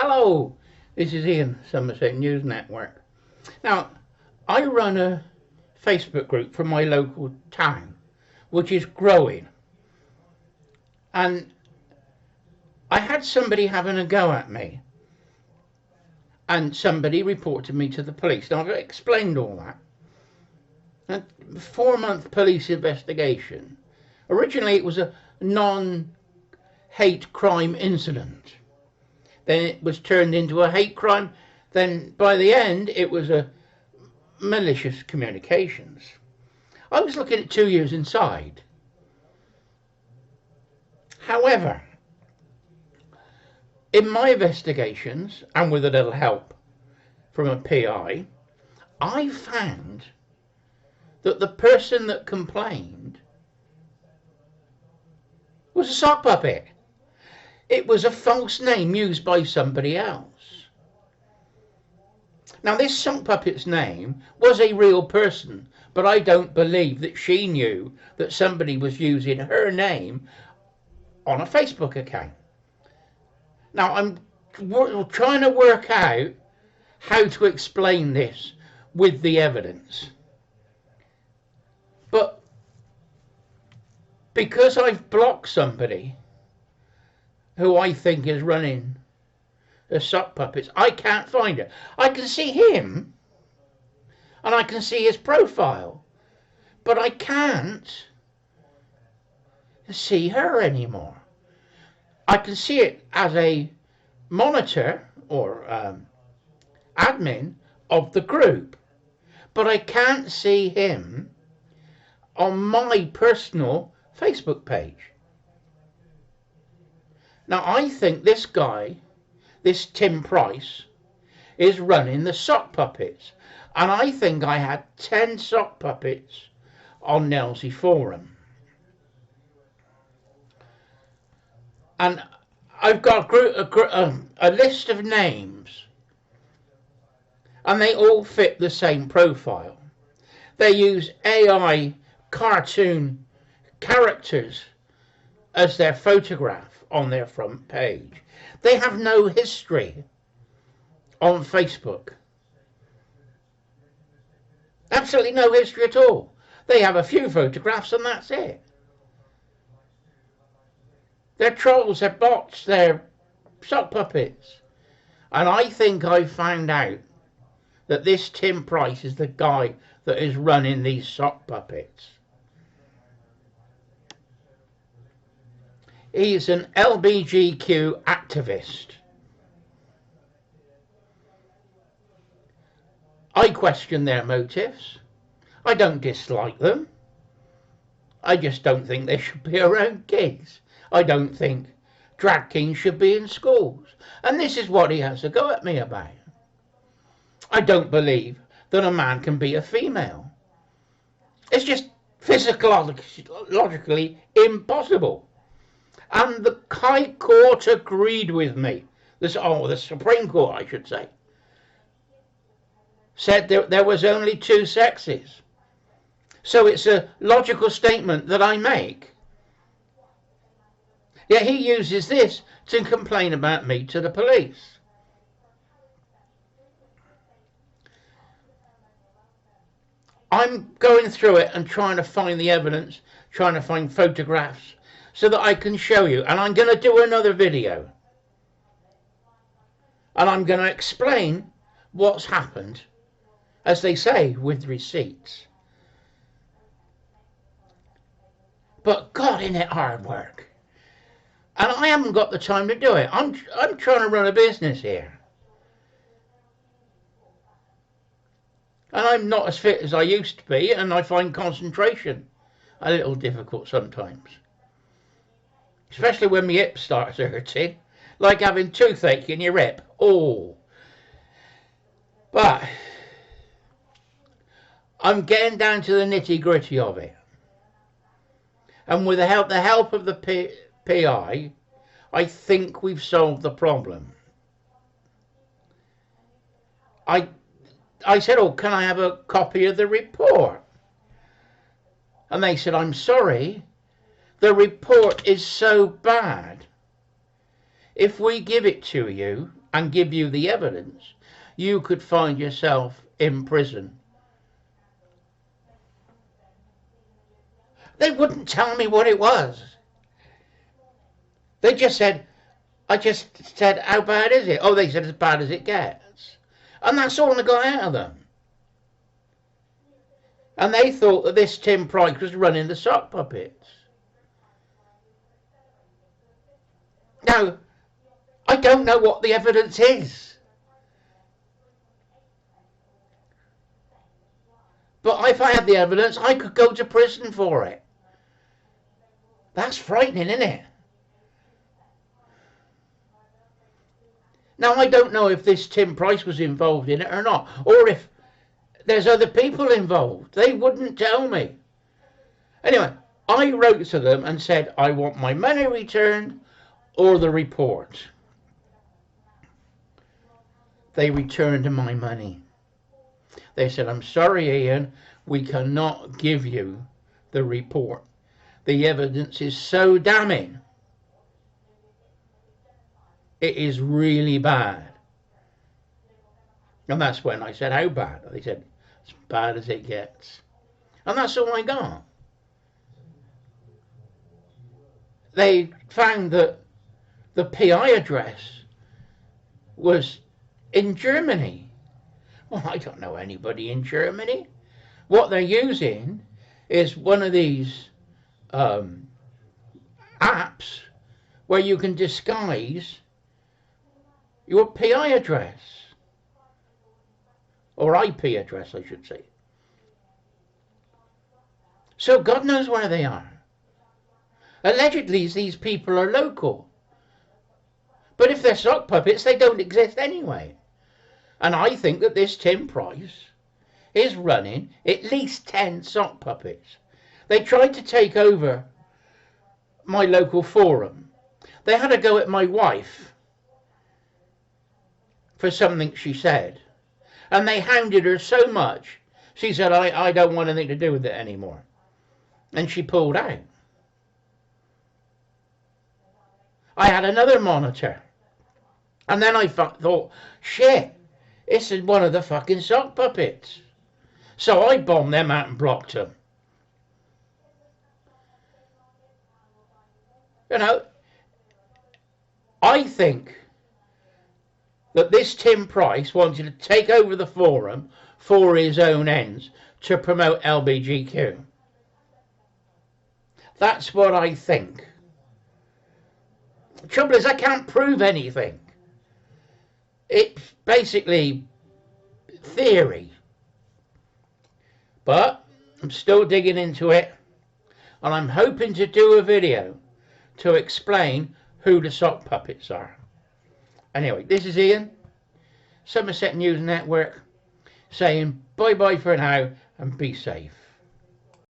Hello, this is Ian, Somerset News Network. Now, I run a Facebook group from my local town, which is growing. And I had somebody having a go at me. And somebody reported me to the police. Now, I've explained all that. A 4-month police investigation. Originally, it was a non-hate crime incident. Then it was turned into a hate crime. Then by the end, it was a malicious communications. I was looking at 2 years inside. However, in my investigations, and with a little help from a PI, I found that the person that complained was a sock puppet. It was a false name used by somebody else. Now, this sock puppet's name was a real person, but I don't believe that she knew that somebody was using her name on a Facebook account. Now, I'm trying to work out how to explain this with the evidence. But because I've blocked somebody who I think is running the sock puppets, I can't find her. I can see him and I can see his profile, but I can't see her anymore. I can see it as a monitor or admin of the group, but I can't see him on my personal Facebook page. Now, I think this guy, this Tim Price, is running the sock puppets. And I think I had 10 sock puppets on Nelsy Forum. And I've got a list of names. And they all fit the same profile. They use AI cartoon characters as their photograph on their front page. They have no history on Facebook. Absolutely no history at all. They have a few photographs and that's it. They're trolls, they're bots, they're sock puppets. And I think I found out that this Tim Price is the guy that is running these sock puppets. He's an LGBTQ activist. I question their motives. I don't dislike them. I just don't think they should be around kids. I don't think drag kings should be in schools. And this is what he has to go at me about. I don't believe that a man can be a female. It's just physiologically impossible. And the High Court agreed with me. The Supreme Court, I should say. Said there was only two sexes. So it's a logical statement that I make. Yet he uses this to complain about me to the police. I'm going through it and trying to find the evidence, trying to find photographs, so that I can show you. And I'm going to do another video. And I'm going to explain what's happened, as they say, with receipts. But God, isn't it hard work? And I haven't got the time to do it. I'm trying to run a business here. And I'm not as fit as I used to be, and I find concentration a little difficult sometimes. Especially when my hip starts hurting, like having toothache in your hip. Oh. But I'm getting down to the nitty-gritty of it. And with the help of the PI, I think we've solved the problem. I said, oh, can I have a copy of the report? And they said, I'm sorry, the report is so bad. If we give it to you, and give you the evidence, you could find yourself in prison. They wouldn't tell me what it was. They just said, I just said, how bad is it? Oh, they said, as bad as it gets. And that's all I got out of them. And they thought that this Tim Price was running the sock puppets. Now, I don't know what the evidence is. But if I had the evidence, I could go to prison for it. That's frightening, isn't it? Now, I don't know if this Tim Price was involved in it or not, or if there's other people involved. They wouldn't tell me. Anyway, I wrote to them and said, I want my money returned or the report. They returned my money. They said, I'm sorry, Ian, we cannot give you the report. The evidence is so damning. It is really bad. And that's when I said, how bad? They said, as bad as it gets. And that's all I got. They found that the PI address was in Germany. Well, I don't know anybody in Germany. What they're using is one of these apps where you can disguise your PI address. Or IP address, I should say. So God knows where they are. Allegedly, these people are local. But if they're sock puppets, they don't exist anyway. And I think that this Tim Price is running at least 10 sock puppets. They tried to take over my local forum. They had a go at my wife for something she said. And they hounded her so much, she said, I don't want anything to do with it anymore. And she pulled out. I had another monitor. And then I thought, shit, this is one of the fucking sock puppets. So I bombed them out and blocked them. You know, I think that this Tim Price wanted to take over the forum for his own ends to promote LBGQ. That's what I think. The trouble is, I can't prove anything. It's basically theory. But I'm still digging into it, and I'm hoping to do a video to explain who the sock puppets are. Anyway, this is Ian, Somerset News Network, saying bye-bye for now and be safe.